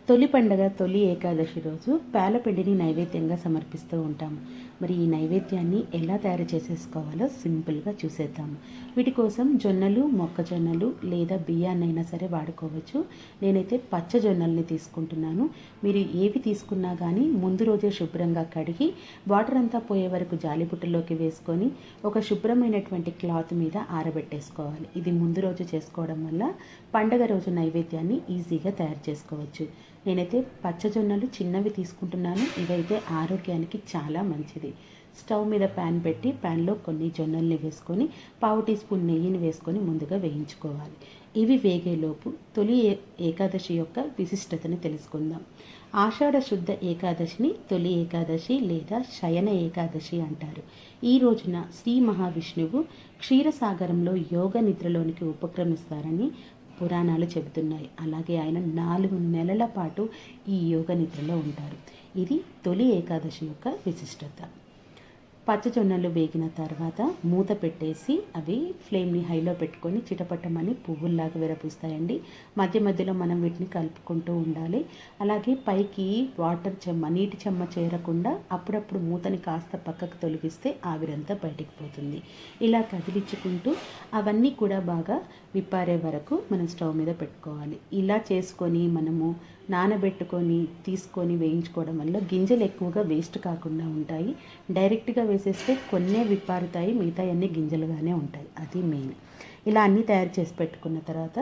తొలి పండగ తొలి ఏకాదశి రోజు పేలపిండిని నైవేద్యంగా సమర్పిస్తూ ఉంటాము. మరి ఈ నైవేద్యాన్ని ఎలా తయారు చేసేసుకోవాలో సింపుల్గా చూసేద్దాము. వీటి కోసం జొన్నలు, మొక్కజొన్నలు లేదా బియ్యాన్నైనా సరే వాడుకోవచ్చు. నేనైతే పచ్చ జొన్నల్ని తీసుకుంటున్నాను. మీరు ఏవి తీసుకున్నా కానీ ముందు రోజే శుభ్రంగా కడిగి వాటర్ అంతా పోయే వరకు జాలిపుట్టలోకి వేసుకొని ఒక శుభ్రమైనటువంటి క్లాత్ మీద ఆరబెట్టేసుకోవాలి. ఇది ముందు రోజు చేసుకోవడం వల్ల పండగ రోజు నైవేద్యాన్ని ఈజీగా తయారు చేసుకోవచ్చు. నేనైతే పచ్చజొన్నలు చిన్నవి తీసుకుంటున్నాను. ఇవైతే ఆరోగ్యానికి చాలా మంచిది. స్టవ్ మీద ప్యాన్ పెట్టి ప్యాన్లో కొన్ని జొన్నల్ని వేసుకొని పావు టీ స్పూన్ నెయ్యిని వేసుకొని ముందుగా వేయించుకోవాలి. ఇవి వేగేలోపు తొలి ఏకాదశి యొక్క విశిష్టతని తెలుసుకుందాం. ఆషాఢ శుద్ధ ఏకాదశిని తొలి ఏకాదశి లేదా శయన ఏకాదశి అంటారు. ఈ రోజున శ్రీ మహావిష్ణువు క్షీరసాగరంలో యోగ నిద్రలోనికి ఉపక్రమిస్తారని పురాణాలు చెబుతున్నాయి. అలాగే ఆయన 4 నెలల పాటు ఈ యోగ నిద్రలో ఉంటారు. ఇది తొలి ఏకాదశి యొక్క విశిష్టత. పచ్చజొన్నలు వేగిన తర్వాత మూత పెట్టేసి అవి ఫ్లేమ్ని హైలో పెట్టుకొని చిటపట్టమని పువ్వుల్లాగా విరపిస్తాయండి. మధ్య మధ్యలో మనం వీటిని కలుపుకుంటూ ఉండాలి. అలాగే పైకి నీటి చెమ్మ చేరకుండా అప్పుడప్పుడు మూతని కాస్త పక్కకు తొలగిస్తే ఆవిరంతా బయటికి పోతుంది. ఇలా కదిలించుకుంటూ అవన్నీ కూడా బాగా విప్పారే వరకు మనం స్టవ్ మీద పెట్టుకోవాలి. ఇలా చేసుకొని మనము నానబెట్టుకొని తీసుకొని వేయించుకోవడం వల్ల గింజలు ఎక్కువగా వేస్ట్ కాకుండా ఉంటాయి. డైరెక్ట్గా వేసేస్తే కొన్నే విప్పారుతాయి, మిగతా అన్నీ గింజలుగానే ఉంటాయి. అది మెయిన్. ఇలా అన్నీ తయారు చేసి పెట్టుకున్న తర్వాత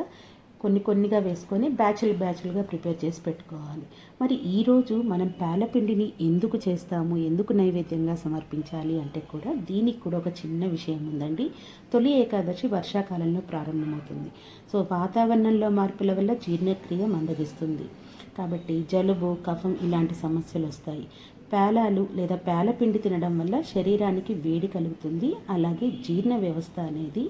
కొన్నిగా వేసుకొని బ్యాచులుగా ప్రిపేర్ చేసి పెట్టుకోవాలి. మరి ఈరోజు మనం పేలపిండిని ఎందుకు చేస్తాము, ఎందుకు నైవేద్యంగా సమర్పించాలి అంటే కూడా దీనికి కూడా ఒక చిన్న విషయం ఉందండి. తొలి ఏకాదశి వర్షాకాలంలో ప్రారంభమవుతుంది. సో వాతావరణంలో మార్పుల వల్ల జీర్ణక్రియ మందగిస్తుంది. కాబట్టి జలుబు, కఫం ఇలాంటి సమస్యలు వస్తాయి. పేలాలు లేదా పేలపిండి తినడం వల్ల శరీరానికి వేడి కలుగుతుంది. అలాగే జీర్ణ వ్యవస్థ అనేది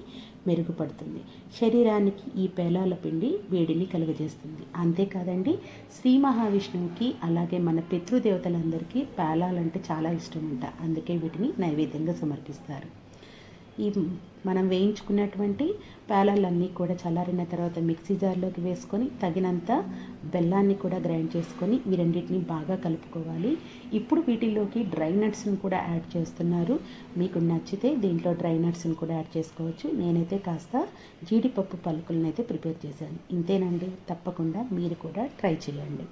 మెరుగుపడుతుంది. శరీరానికి ఈ పేలాల పిండి వేడిని కలుగజేస్తుంది. అంతేకాదండి, శ్రీ మహావిష్ణువుకి అలాగే మన పితృదేవతలందరికీ పేలాలంటే చాలా ఇష్టం అంట. అందుకే వీటిని నైవేద్యంగా సమర్పిస్తారు. ఈ మనం వేయించుకున్నటువంటి పేలాలన్నీ కూడా చల్లారిన తర్వాత మిక్సీ జార్లోకి వేసుకొని తగినంత బెల్లాన్ని కూడా గ్రైండ్ చేసుకొని ఈ రెండింటిని బాగా కలుపుకోవాలి. ఇప్పుడు వీటిలోకి డ్రై నట్స్ని కూడా యాడ్ చేస్తున్నారు. మీకు నచ్చితే దీంట్లో డ్రై నట్స్ని కూడా యాడ్ చేసుకోవచ్చు. నేనైతే కాస్త జీడిపప్పు పలుకులను అయితే ప్రిపేర్ చేశాను. ఇంతేనండి, తప్పకుండా మీరు కూడా ట్రై చేయండి.